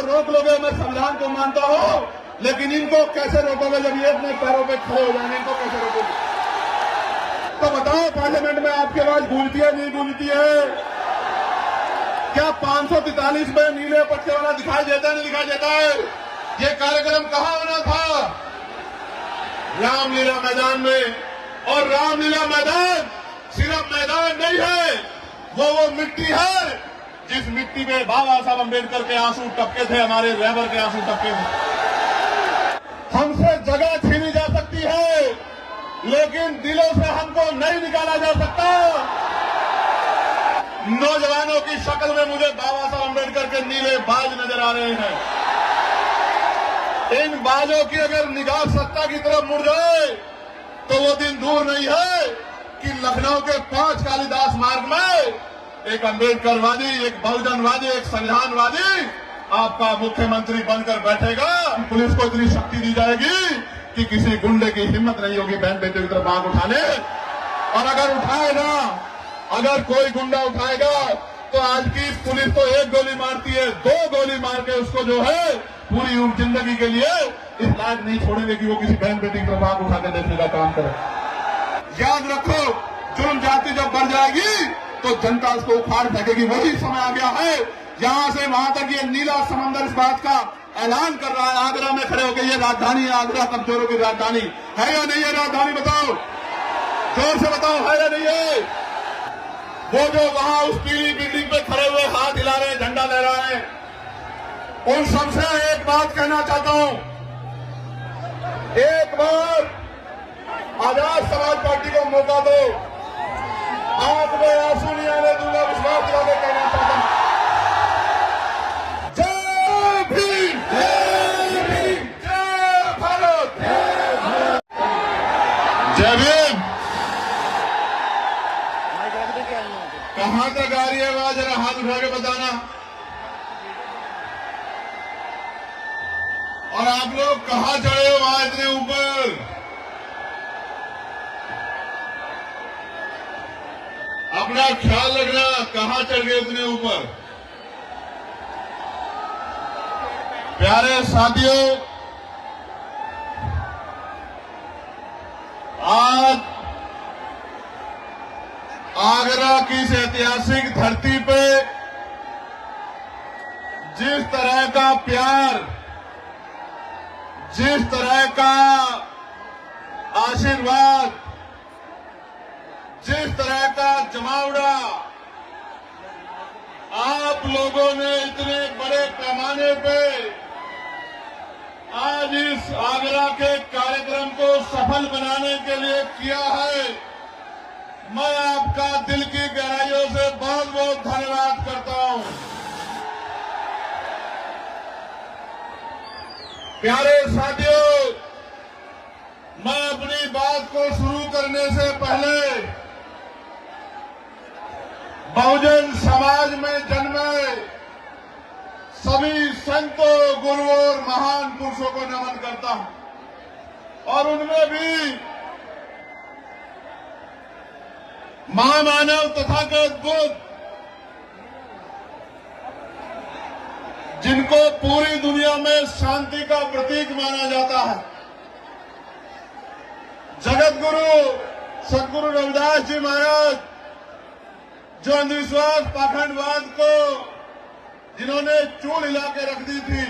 रोक लोगे, मैं संविधान को मानता हूं, लेकिन इनको कैसे रोकोगे जब ये अपने पैरों पे खड़े हो जाएंगे? इनको कैसे रोकोगे? तो बताओ, पार्लियामेंट में आपकी आवाज गूंजती है नहीं गूंजती है? क्या 543 में नीले पट्टे वाला दिखाई देता है नहीं दिखाई देता है? ये कार्यक्रम कहां होना था? रामलीला मैदान में। और रामलीला मैदान सिर्फ मैदान नहीं है, वो मिट्टी है जिस मिट्टी में बाबा साहब अम्बेडकर के आंसू टपके थे, हमारे रहबर के आंसू टपके थे। हमसे जगह छीनी जा सकती है, लेकिन दिलों से हमको नहीं निकाला जा सकता। नौजवानों की शक्ल में मुझे बाबा साहब अम्बेडकर के नीले बाज नजर आ रहे हैं। इन बाजों की अगर निगाह सत्ता की तरफ मुड़ जाए तो वो दिन दूर नहीं है कि लखनऊ के 5 कालिदास मार्ग में एक अम्बेडकरवादी, एक बहुजनवादी, एक संविधानवादी आपका मुख्यमंत्री बनकर बैठेगा। पुलिस को इतनी शक्ति दी जाएगी कि किसी गुंडे की हिम्मत नहीं होगी बहन बेटे की तरफ आंख उठाने। और अगर उठाएगा, अगर कोई गुंडा उठाएगा तो आज की पुलिस तो 1 गोली मारती है, 2 गोली मार के उसको जो है पूरी जिंदगी के लिए इस लायक नहीं छोड़ेंगे कि वो किसी बहन बेटी की तरफ आंख उठा के देखने का काम करे। याद रखो, जुर्म जाति जब बढ़ जाएगी तो जनता उसको उखाड़ फेंकेगी। वही समय आ गया है, यहां से वहां तक ये नीला समंदर इस बात का ऐलान कर रहा है। आगरा में खड़े होकर ये राजधानी है, आगरा कमजोरों की राजधानी है या नहीं है? राजधानी बताओ, जोर से बताओ, है या नहीं है? वो जो वहां उस पीली बिल्डिंग पे खड़े हुए हाथ हिला रहे हैं, झंडा लहरा रहे हैं, उन सबसे एक बात कहना चाहता हूं। एक बार आजाद समाज पार्टी को मौका दो, आंख में आंसू नहीं आने दूंगा, विश्वास दिलाने कहना चाहता हूं। जय भीम, जय भीम, जय भारत, जय भीम। कहां तक आ रही है आवाज? जरा हाथ उठा के बताना। और आप लोग कहां चढ़े हो वहां इतने ऊपर? अपना ख्याल रखना, कहां चढ़ गए इतने ऊपर? प्यारे साथियों, आज आगरा की इस ऐतिहासिक धरती पे जिस तरह का प्यार, जिस तरह का आशीर्वाद, जिस तरह का जमावड़ा आप लोगों ने इतने बड़े पैमाने पे आज इस आगरा के कार्यक्रम को सफल बनाने के लिए किया है, मैं आपका दिल की गहराइयों से बहुत बहुत धन्यवाद करता हूं। प्यारे साथियों, मैं अपनी बात को शुरू करने से पहले बहुजन समाज में जन्मे सभी संतों, गुरुओं और महान पुरुषों को नमन करता हूं। और उनमें भी महामानव तथागत बुद्ध, जिनको पूरी दुनिया में शांति का प्रतीक माना जाता है, जगत गुरु सदगुरु रविदास जी महाराज, जो अंधविश्वास पाखंडवाद को जिन्होंने चूल हिला के रख दी थी,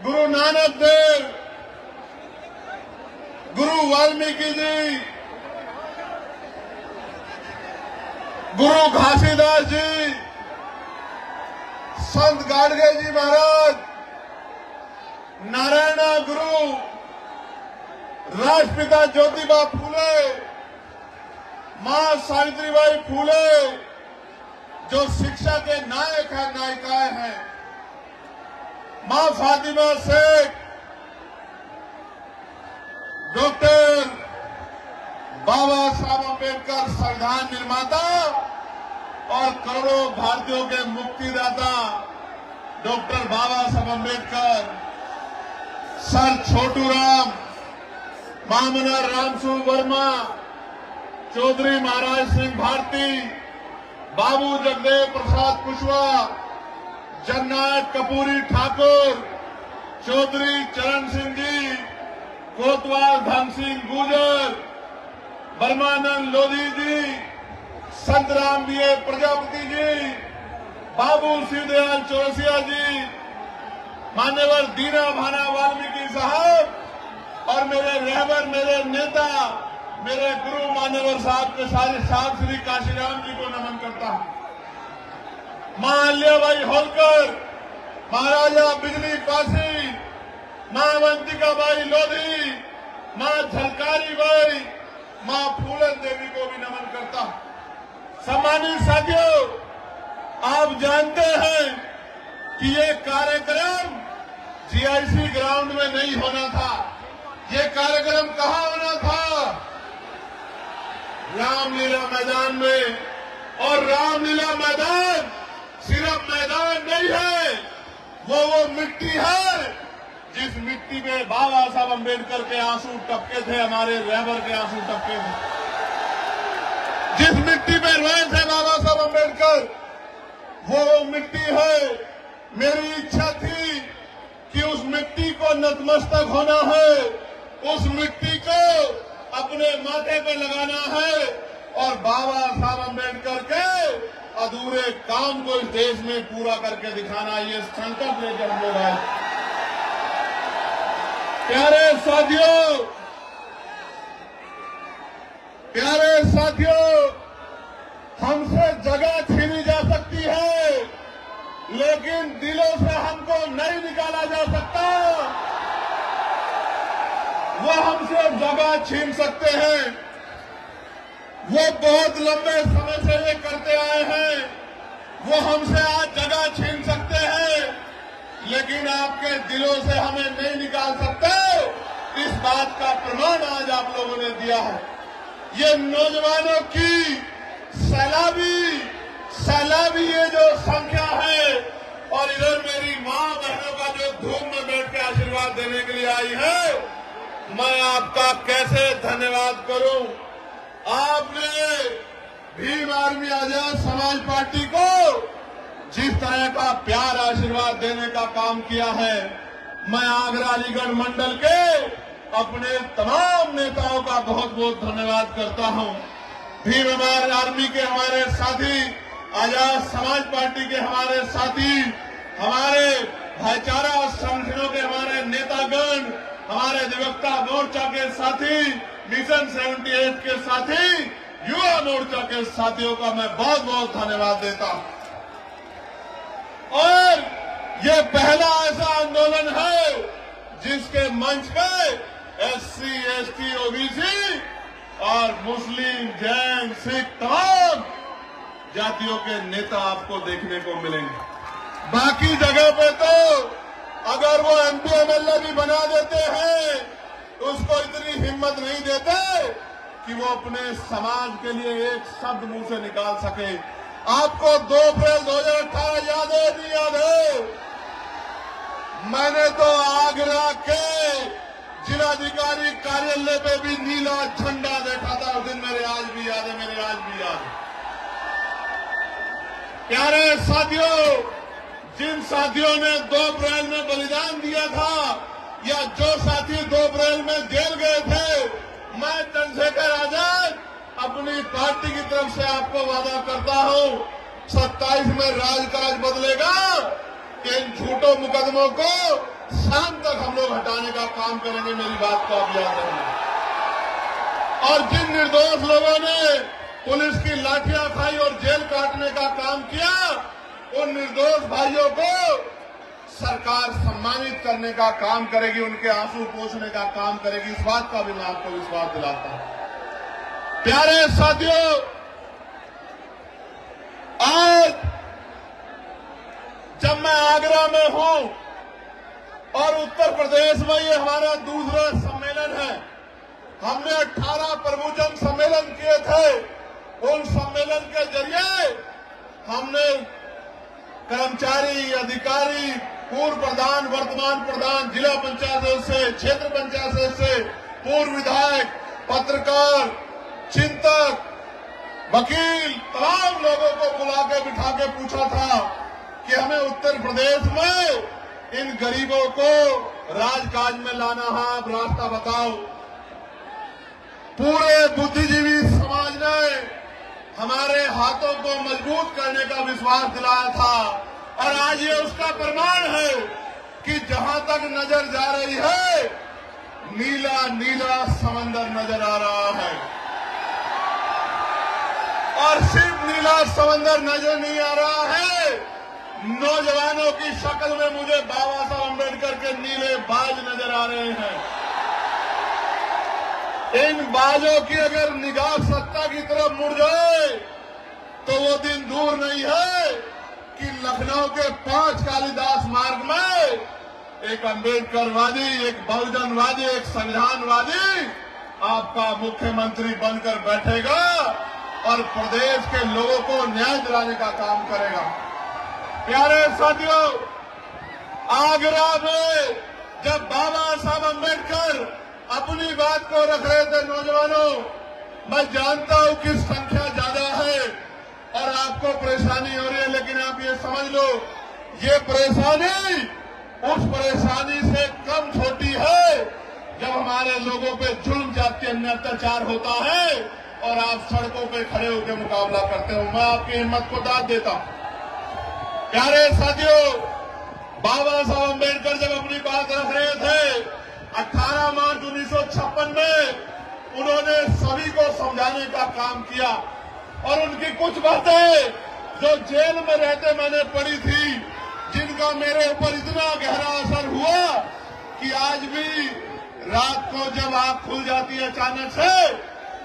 गुरु नानक देव, गुरु वाल्मीकि जी, गुरु घासीदास जी, संत गाडगे जी महाराज, नारायणा गुरु, राष्ट्रपिता ज्योतिबा फूले, मां सावित्रीबाई फूले, जो शिक्षा के नायक हैं, नायिकाएं हैं, मां फातिमा शेख, डॉक्टर बाबा साहब अम्बेडकर संविधान निर्माता और करोड़ों भारतीयों के मुक्तिदाता डॉक्टर बाबा साहब अम्बेडकर, सर छोटू राम, मामना रामसू वर्मा, चौधरी महाराज सिंह भारती, बाबू जगदेव प्रसाद कुशवाहा, जननायक कपूरी ठाकुर, चौधरी चरण सिंह जी, कोतवाल धन सिंह गुर्जर, ब्रह्मानंद लोधी जी, संतराम बीए प्रजापति जी, बाबू शिवदयाल चौरसिया जी, मान्यवर दीना भाना वाल्मीकि साहब और मेरे रहबर, मेरे नेता, मेरे गुरु मान्यवर साहब के सारे साहब श्री काशीराम जी को नमन करता हूं। मां अल्याबाई होलकर, महाराजा बिजली काशी, मां अवंतिकाबाई लोधी, मां झलकारी बाई, मां फूलन देवी को भी नमन करता हूं। सम्मानित साथियों, आप जानते हैं कि ये कार्यक्रम जीआईसी ग्राउंड में नहीं होना था। ये कार्यक्रम कहां होना था? रामलीला मैदान में। और रामलीला मैदान सिर्फ मैदान नहीं है, वो मिट्टी है जिस मिट्टी में बाबा साहब अम्बेडकर के आंसू टपके थे, हमारे रहबर के आंसू टपके थे। जिस मिट्टी में रोए थे बाबा साहब अम्बेडकर, वो मिट्टी है। मेरी इच्छा थी कि उस मिट्टी को नतमस्तक होना है, उस मिट्टी को अपने माथे पे लगाना है और बाबा साहब अम्बेडकर के अधूरे काम को इस देश में पूरा करके दिखाना, ये संकल्प लेकर हम लोग आए। प्यारे साथियों, हमसे जगह छीनी जा सकती है, लेकिन दिलों से हमको नहीं निकाला जा सकता। वो हमसे जगह छीन सकते हैं, वो बहुत लंबे समय से ये करते आए हैं। वो हमसे आज जगह छीन सकते हैं, लेकिन आपके दिलों से हमें नहीं निकाल सकते। इस बात का प्रमाण आज आप लोगों ने दिया है। ये नौजवानों की सैलाबी ये जो संख्या है, और इधर मेरी मां बहनों का जो धूम में बैठ के आशीर्वाद देने के लिए आई है, मैं आपका कैसे धन्यवाद करूं। आपने भीम आर्मी आजाद समाज पार्टी को जिस तरह का प्यार आशीर्वाद देने का काम किया है, मैं आगरा अलीगढ़ मंडल के अपने तमाम नेताओं का बहुत बहुत धन्यवाद करता हूं। भीम आर्मी के हमारे साथी, आजाद समाज पार्टी के हमारे साथी, हमारे भाईचारा संगठनों के हमारे नेतागण, हमारे अधिवक्ता मोर्चा के साथी, मिशन 78 के साथी, युवा मोर्चा के साथियों का मैं बहुत बहुत धन्यवाद देता हूं। और ये पहला ऐसा आंदोलन है जिसके मंच पे SC, ST, OBC और मुस्लिम, जैन, सिख तमाम जातियों के नेता आपको देखने को मिलेंगे। बाकी जगह पे तो अगर वो MP MLA भी बना देते हैं, उसको इतनी हिम्मत नहीं देते कि वो अपने समाज के लिए एक शब्द मुंह से निकाल सके। आपको 2 अप्रैल 2018 याद है, नहीं याद है? मैंने तो आगरा के जिलाधिकारी कार्यालय पे भी नीला झंडा देखा था उस दिन, मेरे आज भी याद है। प्यारे साथियों, जिन साथियों ने 2 अप्रैल में बलिदान दिया था, या जो साथी 2 अप्रैल में जेल गए थे, मैं चंद्रशेखर आजाद अपनी पार्टी की तरफ से आपको वादा करता हूं, 27 में राजकाज बदलेगा। इन झूठों मुकदमों को शाम तक हम लोग हटाने का काम करेंगे। मेरी बात को आप याद रखना। और जिन निर्दोष लोगों ने पुलिस की लाठियां खाई और जेल काटने का काम किया, उन निर्दोष भाइयों को सरकार सम्मानित करने का काम करेगी, उनके आंसू पोंछने का काम करेगी। इस बात का भी मैं आपको विश्वास दिलाता हूं। प्यारे साथियों, आज जब मैं आगरा में हूं और उत्तर प्रदेश में ये हमारा दूसरा सम्मेलन है, हमने 18 प्रबुजन सम्मेलन किए थे। उन सम्मेलन के जरिए हमने कर्मचारी, अधिकारी, पूर्व प्रधान, वर्तमान प्रधान, जिला पंचायत सदस्य, क्षेत्र पंचायत सदस्य, पूर्व विधायक, पत्रकार, चिंतक, वकील, तमाम लोगों को बुला के बिठा के पूछा था कि हमें उत्तर प्रदेश में इन गरीबों को राजकाज में लाना है। आप रास्ता बताओ। पूरे बुद्धिजीवी समाज ने हमारे हाथों को मजबूत करने का विश्वास दिलाया था और आज ये उसका प्रमाण है कि जहां तक नजर जा रही है नीला नीला समंदर नजर आ रहा है। और सिर्फ नीला समंदर नजर नहीं आ रहा है, नौजवानों की शक्ल में मुझे बाबा साहब अम्बेडकर के नीले बाज नजर आ रहे हैं। इन बाजों की अगर निगाह सत्ता की तरफ मुड़ जाए तो वो दिन दूर नहीं है कि लखनऊ के 5 कालिदास मार्ग में एक अम्बेडकरवादी, एक बहुजनवादी, एक संविधानवादी आपका मुख्यमंत्री बनकर बैठेगा और प्रदेश के लोगों को न्याय दिलाने का काम करेगा। प्यारे साथियों, आगरा में जब बाबा साहब अम्बेडकर अपनी बात को रख रहे थे, नौजवानों, मैं जानता हूं कि संख्या ज्यादा है और आपको परेशानी हो रही है, लेकिन आप ये समझ लो ये परेशानी उस परेशानी से कम छोटी है जब हमारे लोगों पे जुल्म जाति अन्य अत्याचार होता है और आप सड़कों पे खड़े होकर मुकाबला करते हो। मैं आपकी हिम्मत को दाद देता हूं। प्यारे साथियों, बाबा साहब अम्बेडकर जब अपनी बात रख रहे थे 18 मार्च 1956 में उन्होंने सभी को समझाने का काम किया और उनकी कुछ बातें जो जेल में रहते मैंने पढ़ी थी, जिनका मेरे ऊपर इतना गहरा असर हुआ कि आज भी रात को जब आंख खुल जाती है अचानक से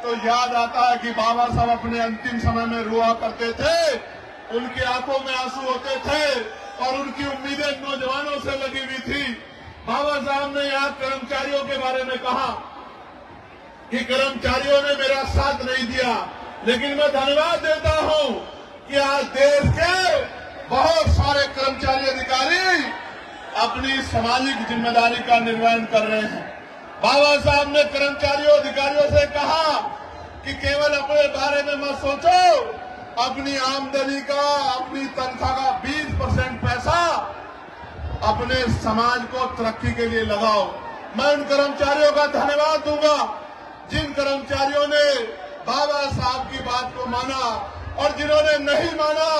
तो याद आता है कि बाबा साहब अपने अंतिम समय में रोआ करते थे, उनकी आंखों में आंसू होते थे और उनकी उम्मीदें नौजवानों से लगी हुई थी। बाबा साहब ने यहाँ कर्मचारियों के बारे में कहा कि कर्मचारियों ने मेरा साथ नहीं दिया, लेकिन मैं धन्यवाद देता हूं कि आज देश के बहुत सारे कर्मचारी अधिकारी अपनी सामाजिक जिम्मेदारी का निर्वहन कर रहे हैं। बाबा साहब ने कर्मचारियों अधिकारियों से कहा कि केवल अपने बारे में मत सोचो, अपनी आमदनी का, अपनी तनख्वाह का 20% पैसा अपने समाज को तरक्की के लिए लगाओ। मैं उन कर्मचारियों का धन्यवाद दूंगा जिन कर्मचारियों ने बाबा साहब की बात को माना और जिन्होंने नहीं माना,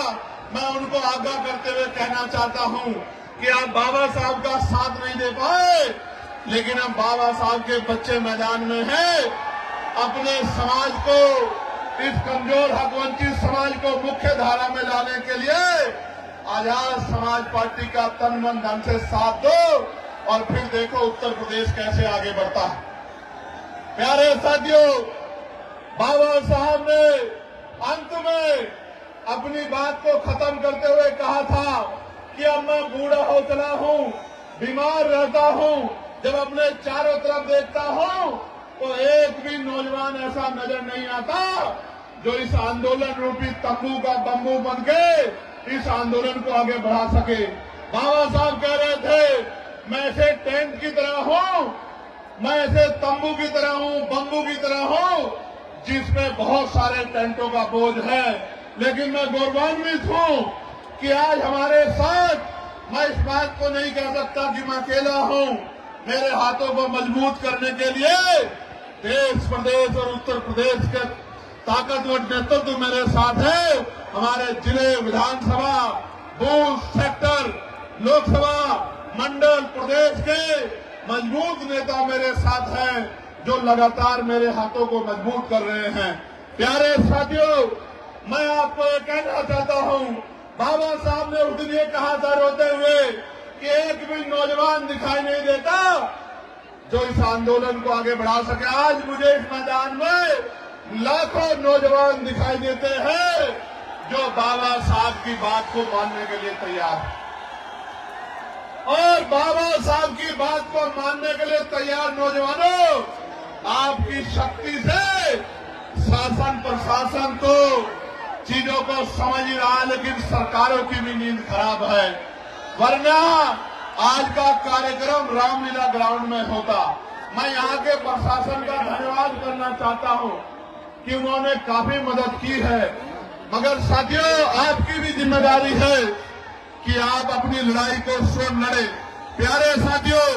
मैं उनको आगाह करते हुए कहना चाहता हूं कि आप बाबा साहब का साथ नहीं दे पाए, लेकिन अब बाबा साहब के बच्चे मैदान में हैं। अपने समाज को, इस कमजोर हक वंचित समाज को मुख्य धारा में लाने के लिए आजाद समाज पार्टी का तन मन धन से साथ दो और फिर देखो उत्तर प्रदेश कैसे आगे बढ़ता है। प्यारे साथियों, बाबा साहब ने अंत में अपनी बात को खत्म करते हुए कहा था कि अब मैं बूढ़ा हो चला हूं, बीमार रहता हूं, जब अपने चारों तरफ देखता हूं तो एक भी नौजवान ऐसा नजर नहीं आता जो इस आंदोलन रूपी तंबू का बम्बू बन के इस आंदोलन को आगे बढ़ा सके। बाबा साहब कह रहे थे, मैं ऐसे टेंट की तरह हूं, मैं ऐसे तंबू की तरह हूं, बम्बू की तरह हूं, जिसमें बहुत सारे टेंटों का बोझ है, लेकिन मैं गौरवान्वित हूं कि आज हमारे साथ मैं इस बात को नहीं कह सकता कि मैं अकेला हूं। मेरे हाथों को मजबूत करने के लिए देश, प्रदेश और उत्तर प्रदेश के ताकतवर नेतृत्व मेरे साथ है। हमारे जिले, विधानसभा, बूथ, सेक्टर, लोकसभा, मंडल, प्रदेश के मजबूत नेता मेरे साथ हैं जो लगातार मेरे हाथों को मजबूत कर रहे हैं। प्यारे साथियों, मैं आपको ये कहना चाहता हूं, बाबा साहब ने उस दिन ये कहा था रोते हुए कि एक भी नौजवान दिखाई नहीं देता जो इस आंदोलन को आगे बढ़ा सके। आज मुझे इस मैदान में लाखों नौजवान दिखाई देते हैं जो बाबा साहब की बात को मानने के लिए तैयार है और बाबा साहब की बात को मानने के लिए तैयार नौजवानों, आपकी शक्ति से शासन प्रशासन तो चीजों को समझ ही रहा, लेकिन सरकारों की भी नींद खराब है। वरना आज का कार्यक्रम रामलीला ग्राउंड में होता। मैं यहाँ के प्रशासन का धन्यवाद करना चाहता हूँ कि उन्होंने काफी मदद की है, मगर साथियों आपकी भी जिम्मेदारी है कि आप अपनी लड़ाई को स्वयं लड़े। प्यारे साथियों,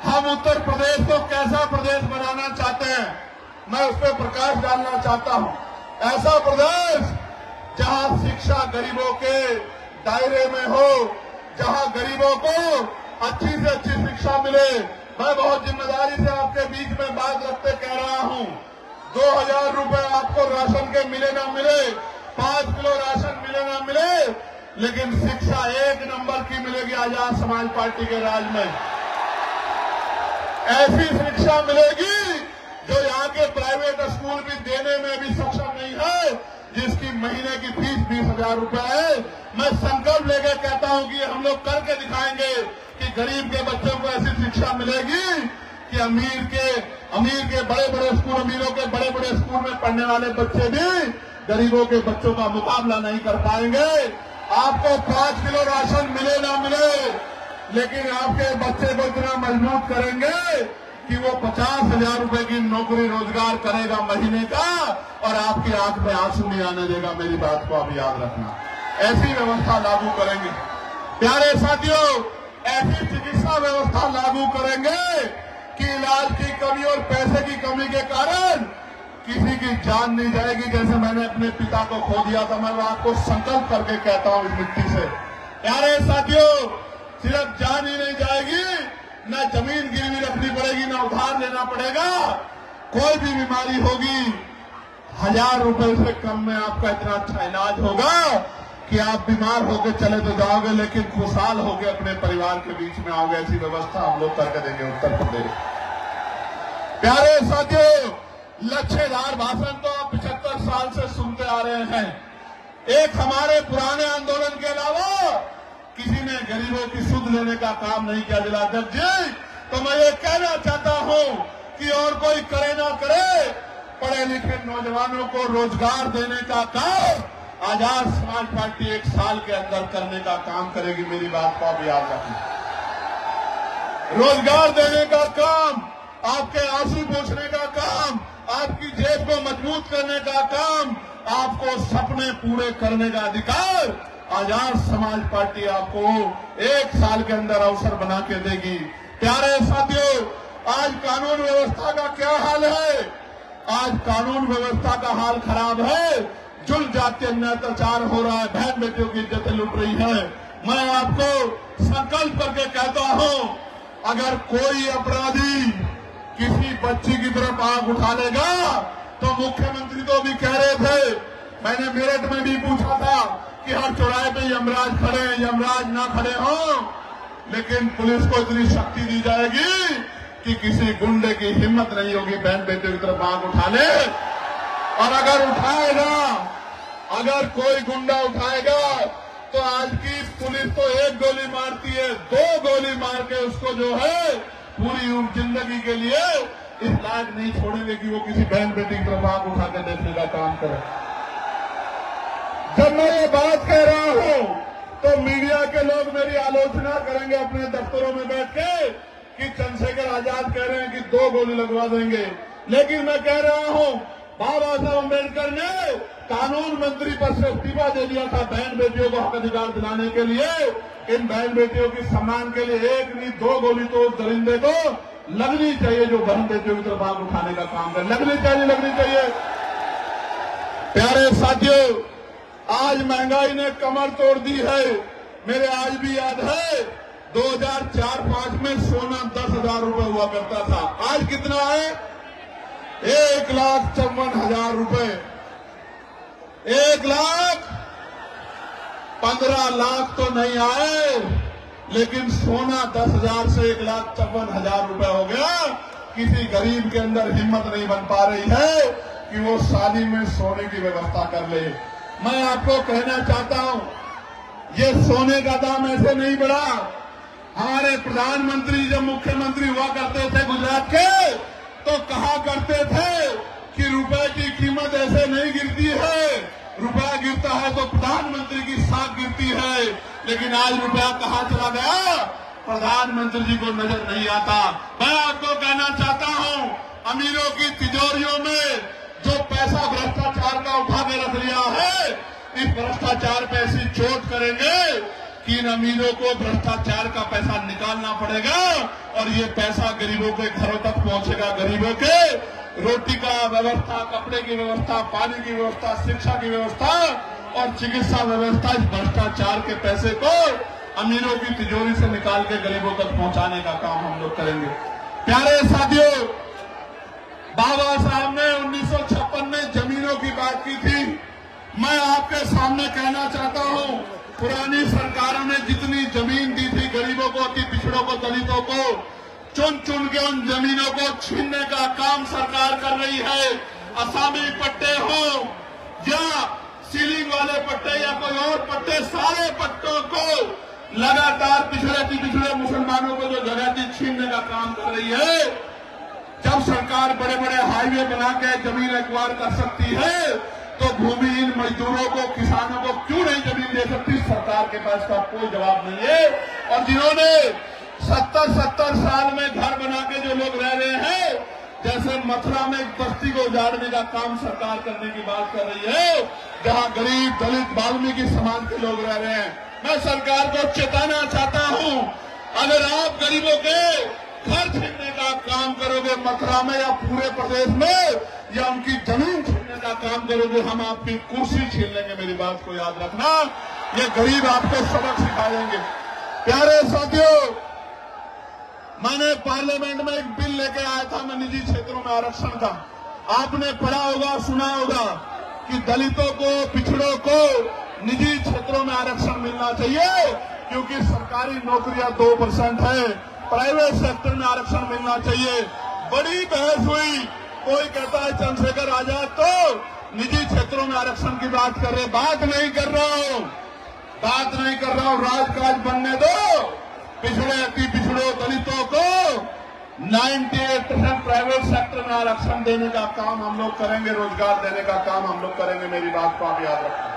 हम उत्तर प्रदेश को कैसा प्रदेश बनाना चाहते हैं, मैं उस पर प्रकाश डालना चाहता हूं। ऐसा प्रदेश जहां शिक्षा गरीबों के दायरे में हो, जहां गरीबों को अच्छी से अच्छी शिक्षा मिले। मैं बहुत जिम्मेदारी से आपके बीच में बात रखते कह रहा हूं, 2000 रुपए आपको राशन के मिले ना मिले, 5 किलो राशन मिले ना मिले, लेकिन शिक्षा 1 नंबर की मिलेगी आजाद समाज पार्टी के राज में। ऐसी शिक्षा मिलेगी जो यहाँ के प्राइवेट स्कूल भी देने में भी सक्षम नहीं है, जिसकी महीने की फीस 20,000 रुपए है। मैं संकल्प लेकर कहता हूं कि हम लोग करके दिखाएंगे कि गरीब के बच्चों को ऐसी शिक्षा मिलेगी कि अमीर के बड़े बड़े स्कूल, अमीरों के बड़े बड़े स्कूल में पढ़ने वाले बच्चे भी गरीबों के बच्चों का मुकाबला नहीं कर पाएंगे। आपको 5 किलो राशन मिले ना मिले, लेकिन आपके बच्चे को इतना मजबूत करेंगे कि वो 50,000 रुपए की नौकरी रोजगार करेगा महीने का, और आपकी आंख में आंसू नहीं आने देगा। मेरी बात को आप याद रखना। ऐसी व्यवस्था लागू करेंगे। प्यारे साथियों, ऐसी चिकित्सा व्यवस्था लागू करेंगे कि इलाज की कमी और पैसे की कमी के कारण किसी की जान नहीं जाएगी। जैसे मैंने अपने पिता को खो दिया था, मैं आपको संकल्प करके कहता हूं इस मिट्टी से। प्यारे साथियों, सिर्फ जान ही नहीं जाएगी, न जमीन गिरवी रखनी पड़ेगी, न उधार लेना पड़ेगा। कोई भी बीमारी होगी, 1000 रुपए से कम में आपका इतना अच्छा इलाज होगा कि आप बीमार होकर चले तो जाओगे, लेकिन खुशहाल होकर अपने परिवार के बीच में आओगे। ऐसी व्यवस्था हम लोग करके देंगे उत्तर प्रदेश। प्यारे साथियों, लक्ष्यधार भाषण तो आप 75 साल से सुनते आ रहे हैं। एक हमारे पुराने आंदोलन के अलावा किसी ने गरीबों की सुध लेने का काम नहीं किया जलाध्यक्ष जी। तो मैं ये कहना चाहता हूं कि और कोई करे ना करे, पढ़े लिखे नौजवानों को रोजगार देने का काम आजाद समाज पार्टी 1 साल के अंदर करने का काम करेगी। मेरी बात को आप याद रखें। रोजगार देने का काम, आपके आंसू पोंछने का काम, आपकी जेब को मजबूत करने का काम, आपको सपने पूरे करने का अधिकार आजाद समाज पार्टी आपको 1 साल के अंदर अवसर बना के देगी। प्यारे साथियों, आज कानून व्यवस्था का क्या हाल है? आज कानून व्यवस्था का हाल खराब है। जुल्म जाति अन्याय अत्याचार हो रहा है, बहन बेटियों की इज्जतें लूट रही है। मैं आपको संकल्प करके कहता हूं, अगर कोई अपराधी किसी बच्ची की तरफ आंख उठा लेगा, तो मुख्यमंत्री तो भी कह रहे थे, मैंने मेरठ में भी पूछा था कि हर चौराहे पे यमराज खड़े, यमराज ना खड़े हों, लेकिन पुलिस को इतनी शक्ति दी जाएगी कि किसी गुंडे की हिम्मत नहीं होगी बहन बेटियों की तरफ आंख उठा ले। और अगर उठाएगा, अगर कोई गुंडा उठाएगा, तो आज की पुलिस तो 1 गोली मारती है, 2 गोली मार के उसको जो है पूरी जिंदगी के लिए इस लायक नहीं छोड़ेंगे कि वो किसी बहन बेटी की तरफ आंख उठा के देखने का काम करे। जब मैं ये बात कह रहा हूं, तो मीडिया के लोग मेरी आलोचना करेंगे अपने दफ्तरों में बैठ के कि चंद्रशेखर आजाद कह रहे हैं कि 2 गोली लगवा देंगे। लेकिन मैं कह रहा हूं, बाबा साहब अम्बेडकर ने कानून मंत्री पद से इस्तीफा दे दिया था बहन बेटियों को हक अधिकार दिलाने के लिए। इन बहन बेटियों के सम्मान के लिए 1 नहीं 2 गोली तो उस दरिंदे को लगनी चाहिए जो बहन बेटियों की तरफ आंख उठाने का काम करे। लगनी चाहिए। प्यारे साथियों, आज महंगाई ने कमर तोड़ दी है। मेरे आज भी याद है 2004-05 में सोना 10,000 रुपए हुआ करता था। आज कितना है? 1,54,000 रुपए। 1,15 लाख तो नहीं आए, लेकिन सोना 10,000 से 1,54,000 रुपए हो गया। किसी गरीब के अंदर हिम्मत नहीं बन पा रही है कि वो शादी में सोने की व्यवस्था कर ले। मैं आपको कहना चाहता हूं, ये सोने का दाम ऐसे नहीं बढ़ा। हमारे प्रधानमंत्री जब मुख्यमंत्री हुआ करते थे गुजरात के, तो कहा करते थे कि रुपए की कीमत ऐसे नहीं गिरती है, रुपया गिरता है तो प्रधानमंत्री की साख गिरती है। लेकिन आज रुपया कहां चला गया, प्रधानमंत्री जी को नजर नहीं आता। मैं आपको कहना चाहता हूं, अमीरों की तिजोरियों में जो पैसा भ्रष्टाचार का उठा के रख लिया है, इस भ्रष्टाचार पे ऐसी चोट करेंगे कि इन अमीरों को भ्रष्टाचार का पैसा निकालना पड़ेगा और ये पैसा गरीबों के घरों तक पहुंचेगा। गरीबों के रोटी का व्यवस्था, कपड़े की व्यवस्था, पानी की व्यवस्था, शिक्षा की व्यवस्था और चिकित्सा व्यवस्था इस भ्रष्टाचार के पैसे को अमीरों की तिजोरी से निकाल के गरीबों तक पहुंचाने का काम हम लोग करेंगे। प्यारे साथियों, बाबा साहब ने 1956 में जमीनों की बात की थी। मैं आपके सामने कहना चाहता हूं, पुरानी सरकारों ने जितनी जमीन दी थी गरीबों को, अति पिछड़ों को, दलितों को, चुन चुन के उन जमीनों को छीनने का काम सरकार कर रही है। असामी पट्टे हो या सीलिंग वाले पट्टे या कोई और पट्टे, सारे पट्टों को लगातार पिछड़े मुसलमानों को जो जगह थी छीनने का काम कर रही है। जब सरकार बड़े बड़े हाईवे बना के जमीन एक्वायर कर सकती है तो भूमिहीन मजदूरों को, किसानों को क्यों नहीं जमीन दे सकती? सरकार के पास का कोई जवाब नहीं है। और जिन्होंने 70 साल में घर बना के जो लोग रह रहे हैं, जैसे मथुरा में एक बस्ती को उजाड़ने का काम सरकार करने की बात कर रही है, जहां गरीब, दलित, वाल्मीकि समाज के लोग रह रहे हैं। मैं सरकार को चेताना चाहता हूं, अगर आप गरीबों के घर छीनने का काम करोगे मथुरा में या पूरे प्रदेश में, या उनकी जमीन छीनने का काम करोगे, हम आपकी कुर्सी छीन लेंगे। मेरी बात को याद रखना, ये गरीब आपको सबक सिखाएंगे। प्यारे साथियों, मैंने पार्लियामेंट में एक बिल लेके आया था, मैं निजी क्षेत्रों में आरक्षण का। आपने पढ़ा होगा, सुना होगा कि दलितों को, पिछड़ों को निजी क्षेत्रों में आरक्षण मिलना चाहिए, क्योंकि सरकारी नौकरियां 2% है, प्राइवेट सेक्टर में आरक्षण मिलना चाहिए। बड़ी बहस हुई, कोई कहता है चंद्रशेखर आजाद तो निजी क्षेत्रों में आरक्षण की बात कर रहे। बात नहीं कर रहा हूं, राजकाज बनने दो। पिछड़े, अति पिछड़ों, दलितों को 98% प्राइवेट सेक्टर में आरक्षण देने का काम हम लोग करेंगे, रोजगार देने का काम हम लोग करेंगे। मेरी बात को आप याद रखना।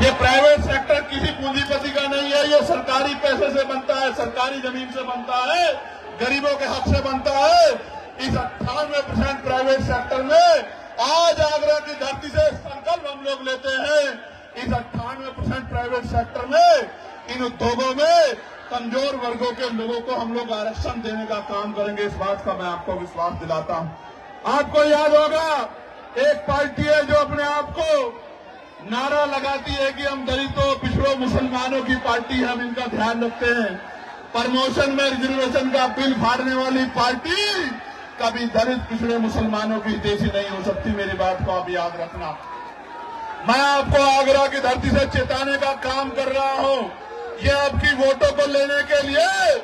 ये प्राइवेट सेक्टर किसी पूंजीपति का नहीं है, ये सरकारी पैसे से बनता है, सरकारी जमीन से बनता है, गरीबों के हक से बनता है। इस 98% प्राइवेट सेक्टर में आज आगरा की धरती से संकल्प हम लोग लेते हैं, इस 98% प्राइवेट सेक्टर में, इन उद्योगों में कमजोर वर्गों के लोगों को हम लोग आरक्षण देने का काम करेंगे। इस बात का मैं आपको विश्वास दिलाता हूं। आपको याद होगा, एक पार्टी है जो अपने आप को नारा लगाती है कि हम दलितों, पिछड़ों, मुसलमानों की पार्टी, हम इनका ध्यान रखते हैं। प्रमोशन में रिजर्वेशन का बिल फाड़ने वाली पार्टी कभी दलित, पिछड़े, मुसलमानों की हितैषी नहीं हो सकती। मेरी बात को आप याद रखना। मैं आपको आगरा की धरती से चेताने का काम कर रहा हूं। ये आपकी वोटों को लेने के लिए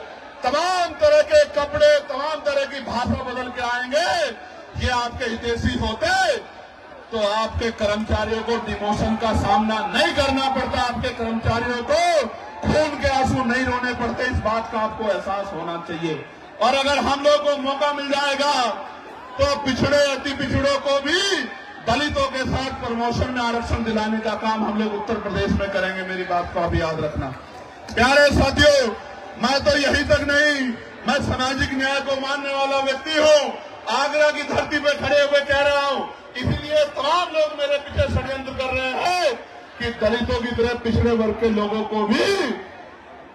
तमाम तरह के कपड़े, तमाम तरह की भाषा बदल के आएंगे। ये आपके हितैषी होते तो आपके कर्मचारियों को डिमोशन का सामना नहीं करना पड़ता, आपके कर्मचारियों को खून के आंसू नहीं रोने पड़ते। इस बात का आपको एहसास होना चाहिए। और अगर हम लोग को मौका मिल जाएगा तो पिछड़े, अति पिछड़ों को भी दलितों के साथ प्रमोशन में आरक्षण दिलाने का काम हम लोग उत्तर प्रदेश में करेंगे। मेरी बात को आप याद रखना। प्यारे साथियों, मैं तो यही तक नहीं, मैं सामाजिक न्याय को मानने वाला व्यक्ति हूं। आगरा की धरती पे खड़े हुए कह रहा हूं, इसीलिए तमाम लोग मेरे पीछे षड्यंत्र कर रहे हैं कि दलितों की तरह पिछड़े वर्ग के लोगों को भी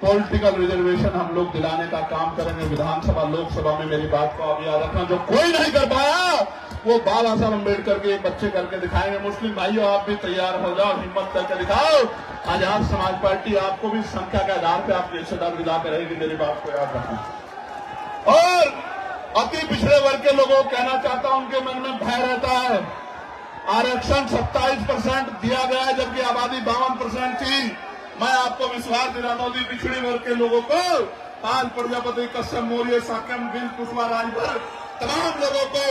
पॉलिटिकल रिजर्वेशन हम लोग दिलाने का काम करेंगे विधानसभा, लोकसभा में। मेरी बात को आप याद रखना। जो कोई नहीं कर पाया वो बाबा साहब अम्बेडकर के बच्चे करके दिखाएंगे। मुस्लिम भाइयों, आप भी तैयार हो जाओ, हिम्मत करके दिखाओ। आजाद समाज पार्टी आपको भी संख्या के आधार पर आपकी हिस्सेदार दिला कर रहेगी। मेरी बात को याद रखना। और अति पिछड़े वर्ग के लोगों को कहना चाहता हूं, उनके मन में भय रहता है। आरक्षण 27% दिया गया है, जबकि आबादी 52% थी। मैं आपको विश्वास दिलाता हूं, पिछड़े वर्ग के लोगों को, पाल प्रजापति, कश्यप मौर्य, साक्यम बिल, कुशवाहा, राजभर, तमाम लोगों को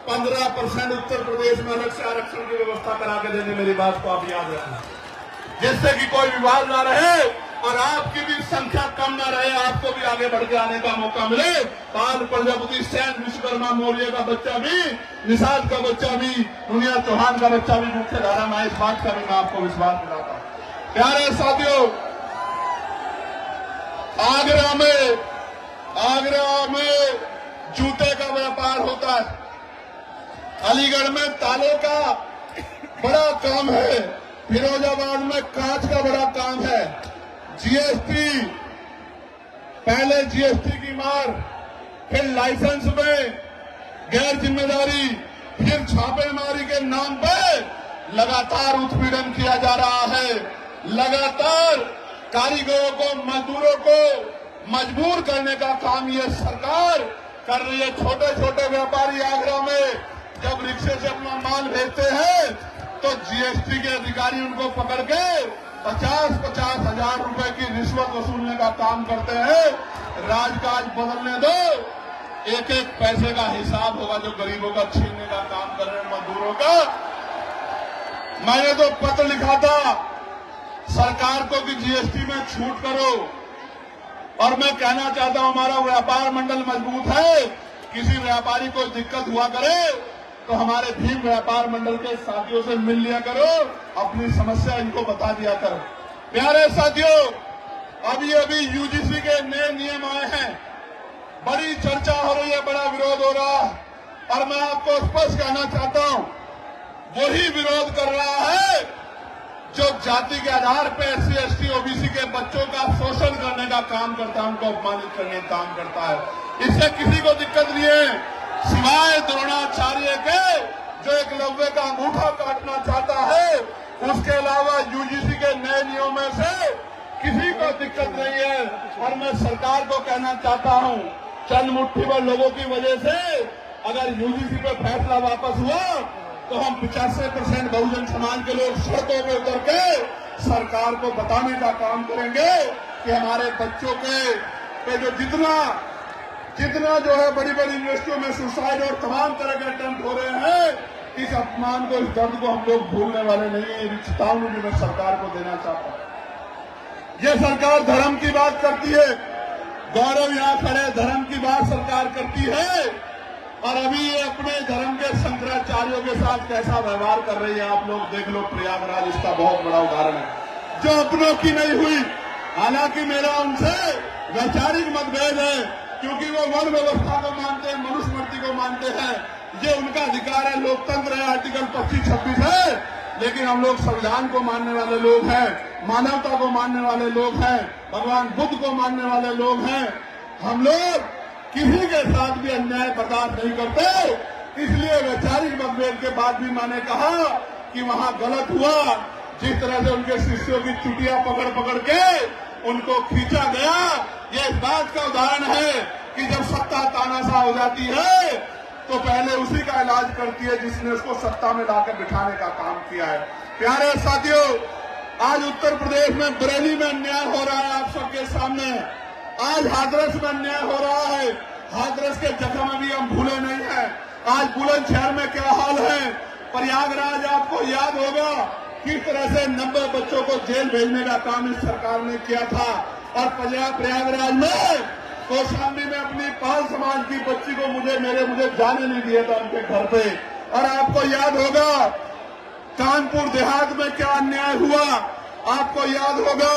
15% उत्तर प्रदेश में अलग से आरक्षण की व्यवस्था करा के देने। मेरी बात को आप याद रखना, जिससे कि कोई विवाद न रहे और आपकी भी संख्या कम न रहे, आपको भी आगे बढ़ के आने का मौका मिले। पाल प्रजापति, सैन विश्वकर्मा मौर्य का बच्चा भी, निषाद का बच्चा भी, दुनिया चौहान का बच्चा भी मुख्य धारा में। इस बात का भी मैं आपको विश्वास दिलाता हूं। प्यारे साथियों, आगरा में जूते का व्यापार होता है, अलीगढ़ में ताले का बड़ा काम है, फिरोजाबाद में कांच का बड़ा काम है, जीएसटी, पहले जीएसटी की मार, फिर लाइसेंस में गैर जिम्मेदारी, फिर छापेमारी के नाम पे लगातार उत्पीड़न किया जा रहा है। लगातार कारीगरों को, मजदूरों को मजबूर करने का काम ये सरकार कर रही है। छोटे छोटे व्यापारी आगरा में जब रिक्शे से अपना माल भेजते हैं तो जीएसटी के अधिकारी उनको पकड़ के 50-50 हजार रुपए की रिश्वत वसूलने का काम करते हैं। राजकाज बदलने दो, एक एक पैसे का हिसाब होगा जो गरीबों का छीनने का काम कर रहे हैं, मजदूरों का। मैंने तो पत्र लिखा था सरकार को कि जीएसटी में छूट करो, और मैं कहना चाहता हूं हमारा व्यापार मंडल मजबूत है। किसी व्यापारी को दिक्कत हुआ करे तो हमारे भीम व्यापार मंडल के साथियों से मिल लिया करो, अपनी समस्या इनको बता दिया करो। प्यारे साथियों, अभी यूजीसी के नए नियम आए हैं, बड़ी चर्चा हो रही है, बड़ा विरोध हो रहा है, और मैं आपको स्पष्ट कहना चाहता हूं वही विरोध कर रहा है जो जाति के आधार पर एससी, एसटी, ओबीसी के बच्चों का शोषण करने का काम करता है, उनको अपमानित करने का काम करता है। इससे किसी को दिक्कत नहीं है, सिवाय द्रोणाचार्य के जो एकलव्य का अंगूठा काटना चाहता है। उसके अलावा यूजीसी के नए नियमों से किसी को दिक्कत नहीं है। और मैं सरकार को कहना चाहता हूं, चंद मुट्ठी भर लोगों की वजह से अगर यूजीसी पे फैसला वापस हुआ तो हम 85% बहुजन समाज के लोग सड़कों पे उतर के सरकार को बताने का काम करेंगे कि हमारे बच्चों पे जो जितना जो है बड़ी बड़ी यूनिवर्सिटियों में सुसाइड और तमाम तरह के अटेम्प्ट हो रहे हैं, इस अपमान को, इस दर्द को हम लोग भूलने वाले नहीं है। चेतावनी भी मैं सरकार को देना चाहता हूं। ये सरकार धर्म की बात करती है, गौरव यहां खड़े, धर्म की बात सरकार करती है, और अभी ये अपने धर्म के शंकराचार्यों के साथ कैसा व्यवहार कर रही है आप लोग देख लो। प्रयागराज इसका बहुत बड़ा उदाहरण है, जो अपनों की नहीं हुई। हालांकि मेरा उनसे वैचारिक मतभेद है, क्योंकि वो वर्ण व्यवस्था को मानते हैं, मनुस्मृति को मानते हैं, ये उनका अधिकार है, लोकतंत्र है, आर्टिकल 25-26 है। लेकिन हम लोग संविधान को मानने वाले लोग हैं, मानवता को मानने वाले लोग हैं, भगवान बुद्ध को मानने वाले लोग हैं। हम लोग किसी के साथ भी अन्याय बर्दाश्त नहीं करते। इसलिए वैचारिक मतभेद के बाद भी मैंने कहा कि वहां गलत हुआ, जिस तरह से उनके शिष्यों की चुटियां पकड़ के उनको खींचा गया। ये इस बात का उदाहरण है कि जब सत्ता तानाशाह हो जाती है तो पहले उसी का इलाज करती है जिसने उसको सत्ता में लाकर बिठाने का काम किया है। प्यारे साथियों, आज उत्तर प्रदेश में बरेली में अन्याय हो रहा है आप सबके सामने। आज हाथरस में अन्याय हो रहा है, हाथरस के जख्म अभी हम भूले नहीं है। आज बुलंदशहर में क्या हाल है, प्रयागराज आपको याद होगा किस तरह से 90 बच्चों को जेल भेजने का काम इस सरकार ने किया था। और प्रयागराज में कौशाम्बी में अपनी पाल समाज की बच्ची को मुझे जाने नहीं दिया था उनके घर पे। और आपको याद होगा कानपुर देहात में क्या अन्याय हुआ, आपको याद होगा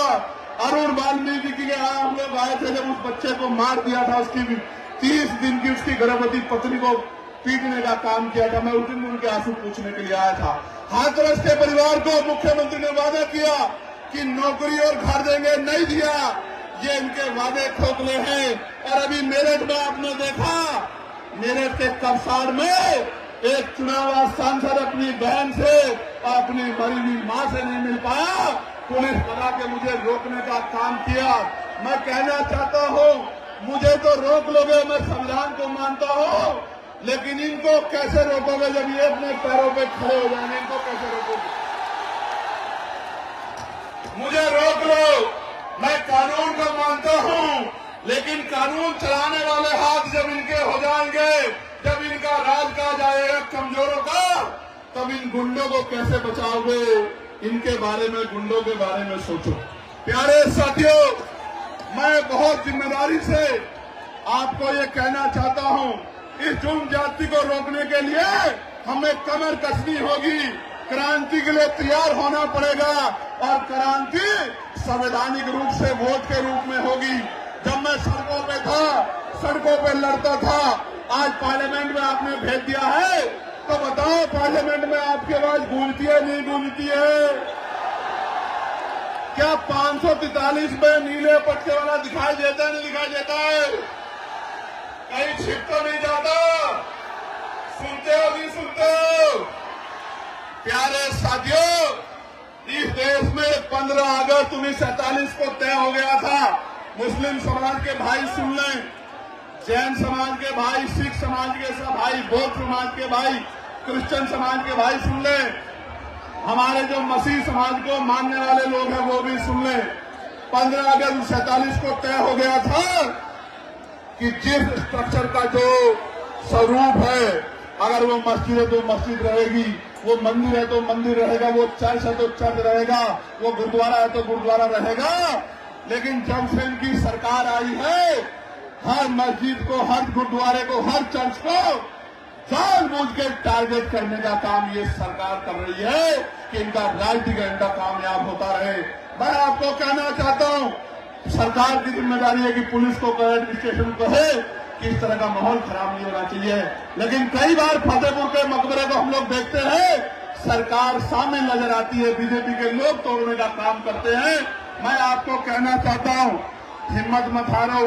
अरुण वाल्मीकि के यहाँ हम लोग आए थे जब उस बच्चे को मार दिया था, उसकी 30 दिन की उसकी गर्भवती पत्नी को पीटने का काम किया था। मैं उस दिन उनके आंसू पूछने के लिए आया था। हाथरस के परिवार को मुख्यमंत्री ने वादा किया कि नौकरी और घर देंगे, नहीं दिया। ये इनके वादे खोखले हैं। और अभी मेरठ में आपने देखा, मेरठ के कपसार में एक चुनाव सांसद अपनी बहन से और अपनी मरी हुई मां से नहीं मिल पाया, पुलिस बना के मुझे रोकने का काम किया। मैं कहना चाहता हूं, मुझे तो रोक लोगे, मैं संविधान को मानता हूं, लेकिन इनको कैसे रोकोगे जब ये अपने पैरों पे खड़े हो जाएंगे? इनको कैसे रोकोगे? मुझे रोक लो, मैं कानून को मानता हूं, लेकिन कानून चलाने वाले हाथ जब इनके हो जाएंगे, जब इनका राज का जाएगा कमजोरों का, तब इन गुंडों को कैसे बचाओगे? इनके बारे में, गुंडों के बारे में सोचो। प्यारे साथियों, मैं बहुत जिम्मेदारी से आपको ये कहना चाहता हूं, इस जुर्म जाति को रोकने के लिए हमें कमर कसनी होगी, क्रांति के लिए तैयार होना पड़ेगा। और क्रांति संवैधानिक रूप से वोट के रूप में होगी। जब मैं सड़कों पे था, सड़कों पे लड़ता था, आज पार्लियामेंट में आपने भेज दिया है, तो बताओ पार्लियामेंट में आपकी आवाज गूंजती है नहीं गूंजती है? क्या 543 में नीले पट्टे वाला दिखाई देता है, नहीं दिखाई देता है? कहीं छिप तो नहीं जाता? सुनते हो नहीं सुनते हो? प्यारे साथियों, इस देश में 15 अगस्त 1947 को तय हो गया था। मुस्लिम समाज के भाई सुन लें, जैन समाज के भाई, सिख समाज के भाई, बौद्ध समाज के भाई, क्रिश्चियन समाज के भाई सुन लें, हमारे जो मसीह समाज को मानने वाले लोग हैं वो भी सुन लें। 15 अगस्त 1947 को तय हो गया था कि जिस स्ट्रक्चर का जो स्वरूप है, अगर वो मस्जिद है तो मस्जिद रहेगी, वो मंदिर है तो मंदिर रहेगा, वो चर्च है तो चर्च रहेगा, वो गुरुद्वारा है तो गुरुद्वारा रहेगा। लेकिन जब से इनकी सरकार आई है, हर मस्जिद को, हर गुरुद्वारे को, हर चर्च को जानबूझ के टारगेट करने का काम ये सरकार कर रही है कि इनका राजनीतिक एजेंडा कामयाब होता रहे। मैं आपको कहना चाहता हूं, सरकार की जिम्मेदारी है कि पुलिस को कहे, एडमिनिस्ट्रेशन को कहे कि इस तरह का माहौल खराब नहीं होना चाहिए। लेकिन कई बार फतेहपुर के मकबरे को हम लोग देखते हैं, सरकार सामने नजर आती है, बीजेपी के लोग तोड़ने का काम करते हैं। मैं आपको कहना चाहता हूं, हिम्मत मत हारो।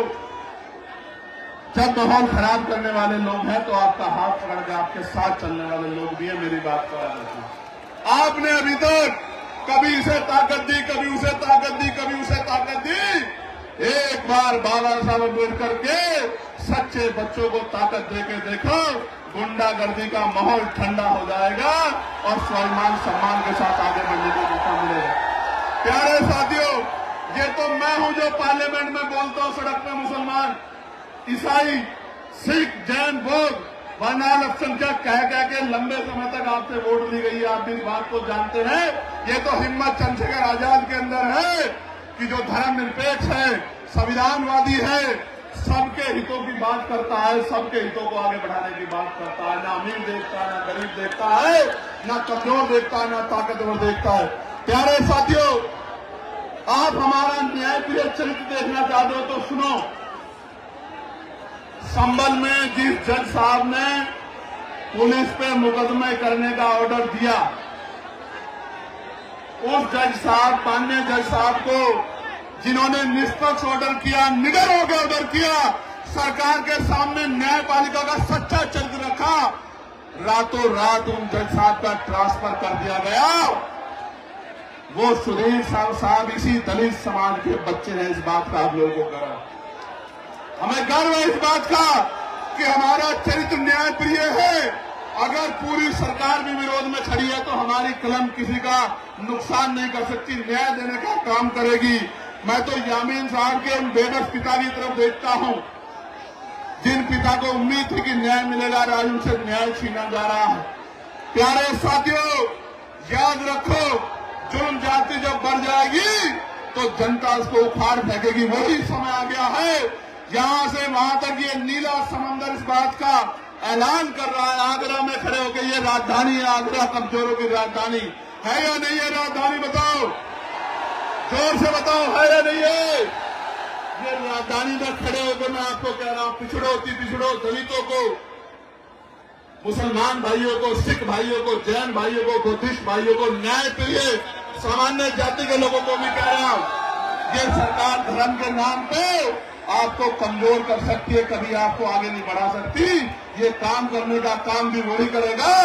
जब माहौल खराब करने वाले लोग हैं तो आपका हाथ पकड़ के आपके साथ चलने वाले लोग भी है। मेरी बात को याद रखना। आपने अभी तक कभी इसे ताकत दी, कभी उसे ताकत दी, कभी उसे ताकत दी। एक बार बाबा साहब अम्बेडकर के सच्चे बच्चों को ताकत देके देखो, गुंडागर्दी का माहौल ठंडा हो जाएगा और स्वाभिमान सम्मान के साथ आगे बढ़ने का मौका मिलेगा। प्यारे साथियों, ये तो मैं हूं जो पार्लियामेंट में बोलता हूं, सड़क पे मुसलमान, ईसाई, सिख, जैन, बौद्ध, वरना अल्पसंख्यक कह के लंबे समय तक आपसे वोट ली गई है। आप इस बात को जानते हैं। ये तो हिम्मत चंद्रशेखर आजाद के अंदर है कि जो धर्मनिरपेक्ष है, संविधानवादी है, सबके हितों की बात करता है, सबके हितों को आगे बढ़ाने की बात करता है। ना अमीर देखता है, ना गरीब देखता है, ना कमजोर देखता है, ना ताकतवर देखता है। प्यारे साथियों, आप हमारा न्यायप्रिय चरित्र देखना चाहते हो तो सुनो। संभल में जिस जज साहब ने पुलिस पे मुकदमे करने का ऑर्डर दिया, उस जज साहब, माननीय जज साहब को, जिन्होंने निष्पक्ष ऑर्डर किया, निडर होकर ऑर्डर किया, सरकार के सामने न्यायपालिका का सच्चा चरित्र रखा, रातों रात उन जज साहब का ट्रांसफर कर दिया गया। वो सुधीर साहब इसी दलित समाज के बच्चे हैं। इस बात का आप लोगों को गर्व, हमें गर्व है इस बात का कि हमारा चरित्र न्यायप्रिय है। अगर पूरी सरकार भी विरोध में खड़ी है तो हमारी कलम किसी का नुकसान नहीं कर सकती, न्याय देने का काम करेगी। मैं तो यामीन साहब के उन बेबस पिता की तरफ देखता हूं, जिन पिता को उम्मीद थी कि न्याय मिलेगा, आज उनसे न्याय छीना जा रहा है। प्यारे साथियों, याद रखो, जुर्म जाति जब बढ़ जाएगी तो जनता उसको उखाड़ फेंकेगी। वही समय आ गया है। यहां से वहां तक ये नीला समंदर इस बात का ऐलान कर रहा है, आगरा में खड़े होकर, ये राजधानी है, आगरा कमजोरों की राजधानी है या नहीं है? राजधानी बताओ, जोर से बताओ, है या नहीं है? ये राजधानी में खड़े होकर मैं आपको कह रहा हूं, पिछड़ो पिछड़ो, दलितों को, मुसलमान भाइयों को, सिख भाइयों को, जैन भाइयों को, बुद्धिस्ट भाइयों को, न्याय प्रिय सामान्य जाति के लोगों को भी कह रहा हूं, ये सरकार धर्म के नाम पे आपको कमजोर कर सकती है, कभी आपको आगे नहीं बढ़ा सकती। ये काम करने का काम भी वही करेगा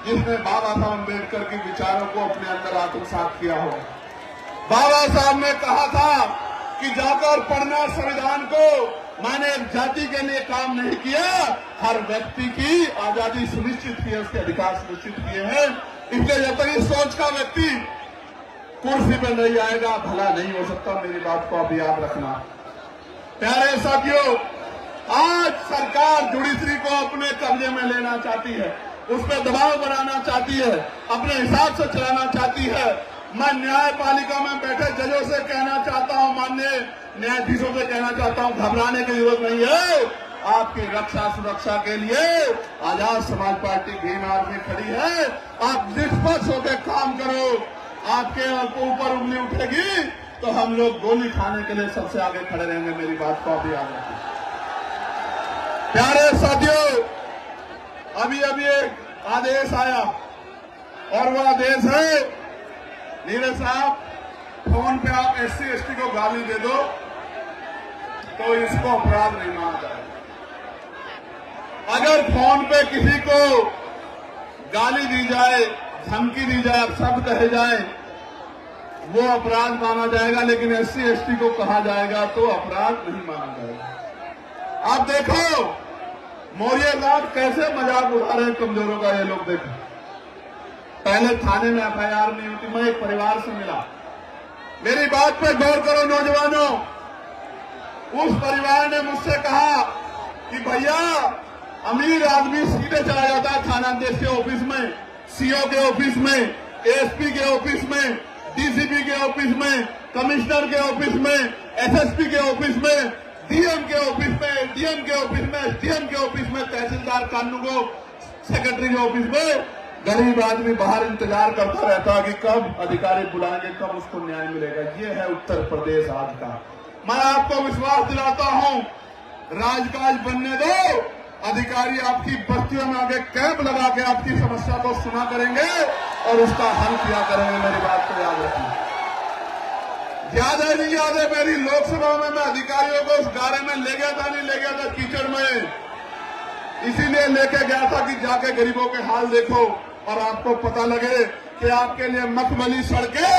जिसने बाबा साहब अम्बेडकर के विचारों को अपने अंदर आत्मसात किया हो। बाबा साहब ने कहा था कि जाकर पढ़ना संविधान को, मैंने एक जाति के लिए काम नहीं किया, हर व्यक्ति की आजादी सुनिश्चित की है, उसके अधिकार सुनिश्चित किए हैं। इसलिए जब तक इस सोच का व्यक्ति कुर्सी पर नहीं आएगा, भला नहीं हो सकता। मेरी बात को आप याद रखना। प्यारे साथियों, आज सरकार जुडिशरी को अपने कब्जे में लेना चाहती है, उस पर दबाव बनाना चाहती है, अपने हिसाब से चलाना चाहती है। मैं न्यायपालिका में बैठे जजों से कहना चाहता हूं, माननीय न्यायाधीशों से कहना चाहता हूं, घबराने की जरूरत नहीं है। आपकी रक्षा सुरक्षा के लिए आजाद समाज पार्टी भीम आर्मी खड़ी है। आप निष्पक्ष होकर काम करो। आपके ऊपर उंगली उठेगी तो हम लोग गोली खाने के लिए सबसे आगे खड़े रहेंगे। मेरी बात को आप याद रखें। प्यारे साथियों, अभी एक आदेश आया और वो आदेश है, नीरज साहब, फोन पे आप SC ST को गाली दे दो तो इसको अपराध नहीं माना जाएगा। अगर फोन पे किसी को गाली दी जाए, धमकी दी जाए, अपशब्द कहे जाए, वो अपराध माना जाएगा, लेकिन SC ST को कहा जाएगा तो अपराध नहीं माना जाएगा। आप देखो मौर्य लाल कैसे मजाक उड़ा रहे हैं कमजोरों का। ये लोग देखो, पहले थाने में FIR नहीं होती। मैं एक परिवार से मिला, मेरी बात पे गौर करो नौजवानों। उस परिवार ने मुझसे कहा कि भैया अमीर आदमी सीधे चला जाता है थानाध्यक्ष के ऑफिस में, CO के ऑफिस में, ASP के ऑफिस में, DCP के ऑफिस में, कमिश्नर के ऑफिस में, SSP के ऑफिस में, DM के ऑफिस में, DM के ऑफिस में, SDM के ऑफिस में, तहसीलदार कानूनगो सेक्रेटरी के ऑफिस में। गरीब आदमी बाहर इंतजार करता रहता है कि कब अधिकारी बुलाएंगे, कब उसको न्याय मिलेगा। ये है उत्तर प्रदेश आज का। मैं आपको विश्वास दिलाता हूं, राजकाज बनने दो, अधिकारी आपकी बस्तियों में आगे कैंप लगा के आपकी समस्या को सुना करेंगे और उसका हल किया करेंगे। मेरी बात को याद रखिए। याद है नहीं याद है, मेरी लोकसभा में मैं अधिकारियों को उस गारे में ले गया था, नहीं ले गया था कीचड़ में, इसीलिए लेके गया था कि जाके गरीबों के हाल देखो और आपको पता लगे कि आपके लिए मखमली सड़कें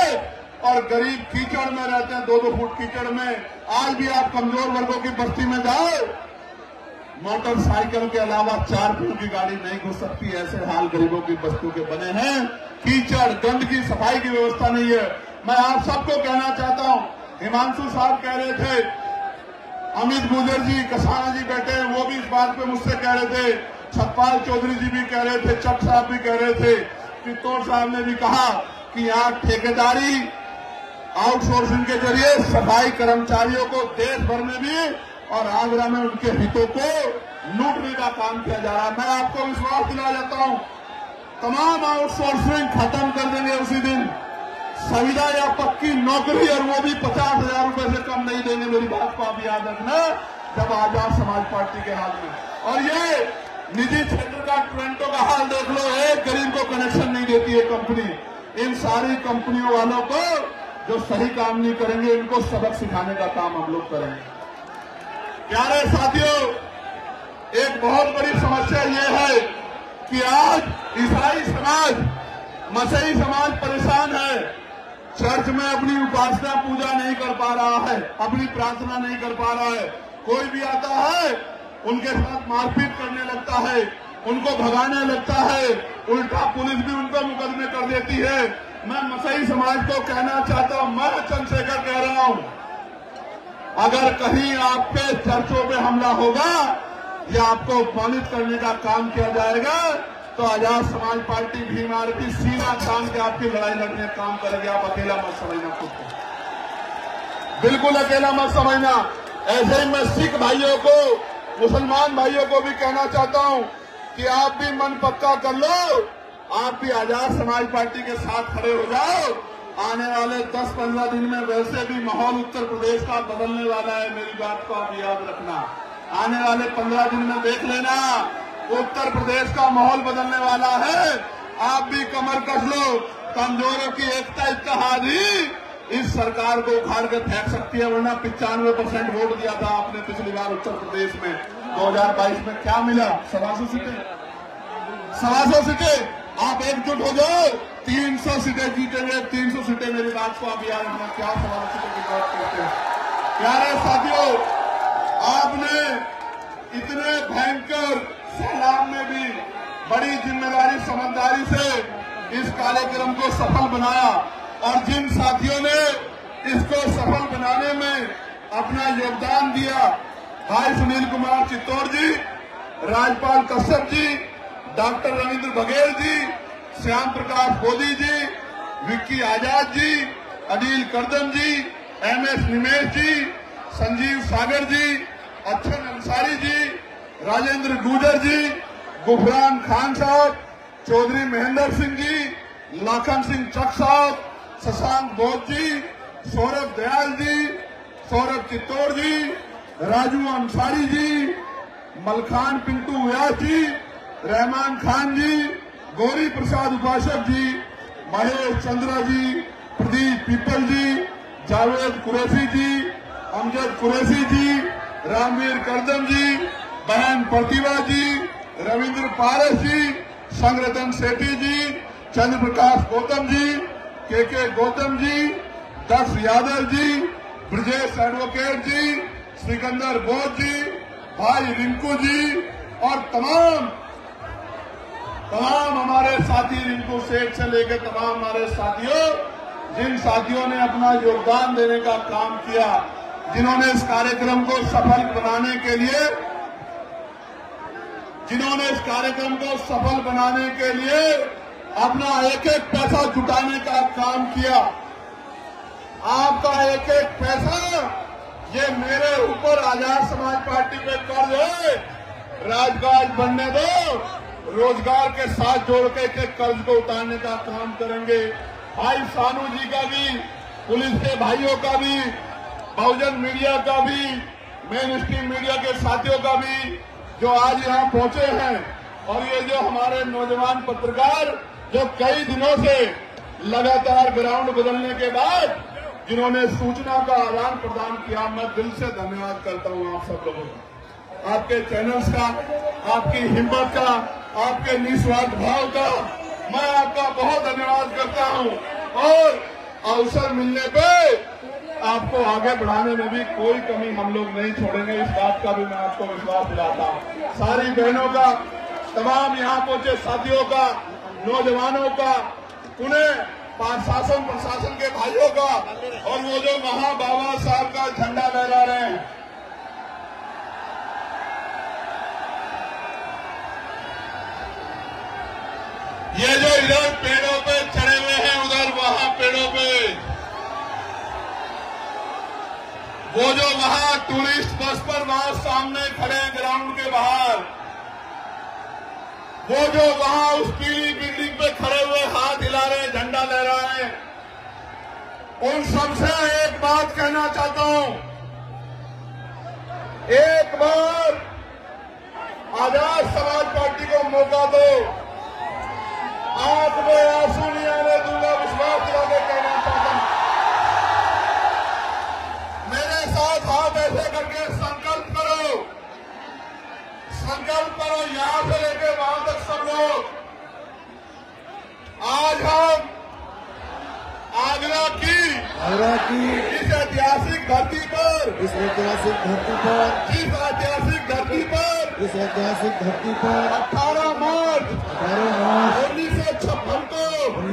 और गरीब कीचड़ में रहते हैं, 2-2 फुट कीचड़ में। आज भी आप कमजोर वर्गों की बस्ती में जाओ, मोटरसाइकिल के अलावा 4 फुट की गाड़ी नहीं घुस सकती। ऐसे हाल गरीबों की बस्तियों के बने हैं। कीचड़, गंदगी, सफाई की व्यवस्था नहीं है। मैं आप सबको कहना चाहता हूं, हिमांशु साहब कह रहे थे, अमित गुजर जी, कसाना जी बैठे हैं, वो भी इस बात पे मुझसे कह रहे थे, छतपाल चौधरी जी भी कह रहे थे, चक साहब भी कह रहे थे, चित्तौड़ साहब ने भी कहा कि यहाँ ठेकेदारी आउटसोर्सिंग के जरिए सफाई कर्मचारियों को देश भर में भी और आगरा में उनके हितों को लूटने का काम किया जा रहा है। मैं आपको विश्वास दिला जाता हूं, तमाम आउटसोर्सिंग खत्म कर देंगे उसी दिन। संविदा या पक्की नौकरी, और वो भी 50,000 रुपए से कम नहीं देंगे। मेरी बात को आप याद रखना, जब आजाद समाज पार्टी के हाल में। और ये निजी क्षेत्र का ट्रेंटो का हाल देख लो, एक गरीब को कनेक्शन नहीं देती है कंपनी। इन सारी कंपनियों वालों को जो सही काम नहीं करेंगे, इनको सबक सिखाने का काम हम लोग करेंगे। प्यारे साथियों, एक बहुत बड़ी समस्या ये है कि आज ईसाई समाज, मसीही समाज परेशान है। चर्च में अपनी उपासना पूजा नहीं कर पा रहा है, अपनी प्रार्थना नहीं कर पा रहा है। कोई भी आता है उनके साथ मारपीट करने लगता है, उनको भगाने लगता है, उल्टा पुलिस भी उनको मुकदमे कर देती है। मैं मसीही समाज को कहना चाहता हूं, मैं चंद्रशेखर कह रहा हूं, अगर कहीं आपके चर्चों पे हमला होगा या आपको अपमानित करने का काम किया जाएगा तो आजाद समाज पार्टी भीम आरती सीना तान के आपकी लड़ाई लड़ने का काम करेगी। आप अकेला मत समझना खुद को, बिल्कुल अकेला मत समझना। ऐसे ही मैं सिख भाइयों को, मुसलमान भाइयों को भी कहना चाहता हूं कि आप भी मन पक्का कर लो, आप भी आजाद समाज पार्टी के साथ खड़े हो जाओ। आने वाले 10-15 दिन में वैसे भी माहौल उत्तर प्रदेश का बदलने वाला है। मेरी बात को आप याद रखना, आने वाले 15 दिन में देख लेना, उत्तर प्रदेश का माहौल बदलने वाला है। आप भी कमर कस लो, कमजोरों की एकता इत्तेहाद ही इस सरकार को उखाड़ के फेंक सकती है। वरना 95% वोट दिया था आपने पिछली बार उत्तर प्रदेश में। 2022 में क्या मिला? 125 सीटें, 125 सीटें। आप एकजुट हो जाओ, 300 सीटें जीतेंगे, 300 सीटें। मेरी बात को आप याद रखना, क्या 125 सीटों की बात करते हैं। प्यारे साथियों, आपने इतने भयंकर सैलाब में भी बड़ी जिम्मेदारी, समझदारी से इस कार्यक्रम को सफल बनाया, और जिन साथियों ने इसको सफल बनाने में अपना योगदान दिया, भाई सुनील कुमार चित्तौड़ जी, राजपाल कश्यप जी, डॉक्टर रविंद्र बघेल जी, श्याम प्रकाश बोधी जी, विक्की आजाद जी, अनिल करदम जी, MS निमेश जी, संजीव सागर जी, अच्छन अंसारी जी, राजेंद्र गुजर जी, गुफरान खान साहब, चौधरी महेंद्र सिंह जी, लाखन सिंह चक साहब, शशांक बोध जी, सौरभ दयाल जी, सौरभ चित्तौड़ जी, राजू अंसारी जी, मलखान पिंटू व्यास जी, रहमान खान जी, गौरी प्रसाद उपासक जी, महेश चंद्रा जी, प्रदीप पीपल जी, जावेद कुरैशी जी, अमजद कुरैशी जी, रामवीर करदम जी, बहन प्रतिभा जी, रविंद्र पारस जी, संगरतन सेठी जी, चंद्र प्रकाश गौतम जी, के गौतम जी, दक्ष यादव जी, ब्रजेश एडवोकेट जी, सिकंदर बोध जी, भाई रिंकू जी और तमाम हमारे साथी, रिंकू सेठ से लेकर तमाम हमारे साथियों, जिन साथियों ने अपना योगदान देने का काम किया, जिन्होंने इस कार्यक्रम को सफल बनाने के लिए अपना एक एक पैसा जुटाने का काम किया। आपका एक एक पैसा ये मेरे ऊपर आजाद समाज पार्टी पे कर्ज है। राजकाज बनने दो, रोजगार के साथ जोड़ के एक एक कर्ज को उतारने का काम करेंगे। भाई सानू जी का भी, पुलिस के भाइयों का भी, बहुजन मीडिया का भी, मेन स्ट्रीम मीडिया के साथियों का भी जो आज यहाँ पहुंचे हैं, और ये जो हमारे नौजवान पत्रकार जो कई दिनों से लगातार ग्राउंड बदलने के बाद जिन्होंने सूचना का आदान प्रदान किया, मैं दिल से धन्यवाद करता हूं आप सब लोगों का, आपके चैनल्स का, आपकी हिम्मत का, आपके निस्वार्थ भाव का मैं आपका बहुत धन्यवाद करता हूं। और अवसर मिलने पे आपको आगे बढ़ाने में भी कोई कमी हम लोग नहीं छोड़ेंगे, इस बात का भी मैं आपको विश्वास दिलाता हूं। सारी बहनों का, तमाम यहाँ पहुंचे साथियों का, नौजवानों का, उन्हें शासन प्रशासन के भाइयों का, और वो जो वहां बाबा साहब का झंडा लहरा रहे हैं, ये जो इधर पेड़ों पे चढ़े हुए हैं, उधर वहां पेड़ों पे, वो जो वहां टूरिस्ट बस पर वहां सामने खड़े हैं ग्राउंड के बाहर, वो जो वहां उस पीली बिल्डिंग पे खड़े हुए हाथ हिला रहे हैं, झंडा लहरा रहे हैं, उन सबसे एक बात कहना चाहता हूं, एक बार आजाद समाज पार्टी को मौका दो, आंख में आंसू नहीं आने दूंगा, विश्वास दिला के कहना चाहता हूं। मेरे साथ हाथ ऐसे करके संकल्प करो, यहां से लेकर वहां तक सब लोग। आज हम आगरा की इस ऐतिहासिक धरती पर, इस ऐतिहासिक धरती पर 18 मार्च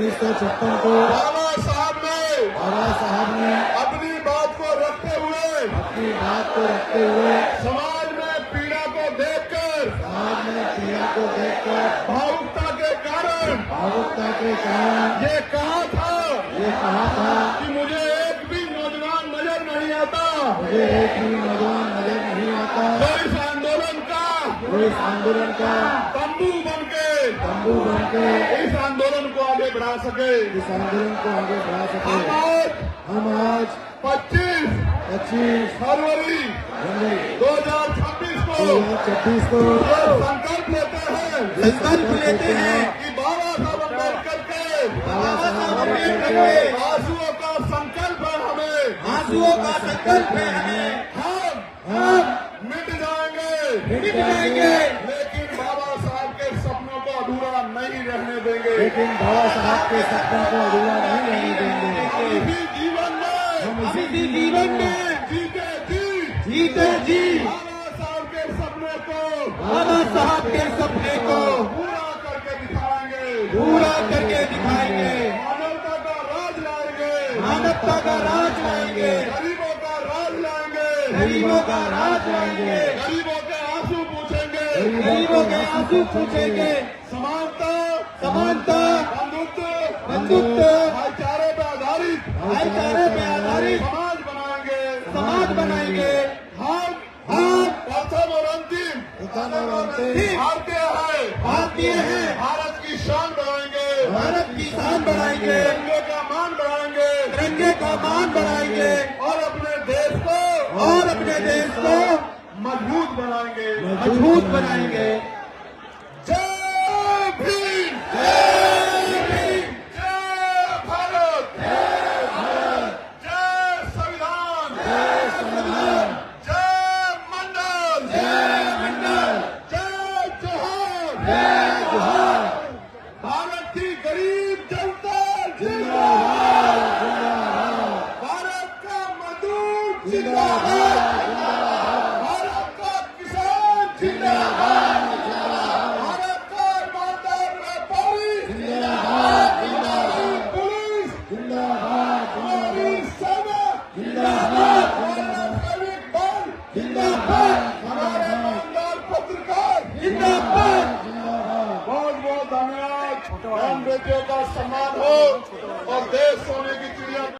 1956 को बाबा साहब ने अपनी बात को रखते हुए समाज में पीड़ा को देखकर भावुकता के कारण ये कहा था कि मुझे एक भी नौजवान नजर नहीं आता, जो इस आंदोलन का तंबू बन के इस आंदोलन को आगे बढ़ा सके। हम आज 25 फरवरी 2026 को संकल्प लेते हैं कि बाबा साहब अम्बेडकर के आंसुओं का संकल्प है हमें, हम मिट जाएंगे, लेकिन बाबा साहब के सपनों को अधूरा नहीं रहने देंगे। हम इसी जीवन में जीते जी बाबा साहब के सपने को पूरा करके दिखाएंगे। मानवता का राज लाएंगे, गरीबों का राज लाएंगे, गरीबों के आंसू पूछेंगे, समानता, बंधुत्व, भाईचारे पे आधारित समाज बनाएंगे। हम प्रथम और अंतिम भारतीय हैं, भारत की शान बढ़ाएंगे, तिरंगे का मान बढ़ाएंगे, और अपने देश को मजबूत बनाएंगे। जय भीम, जय भारत। बेटियों का सम्मान हो और देश सोने की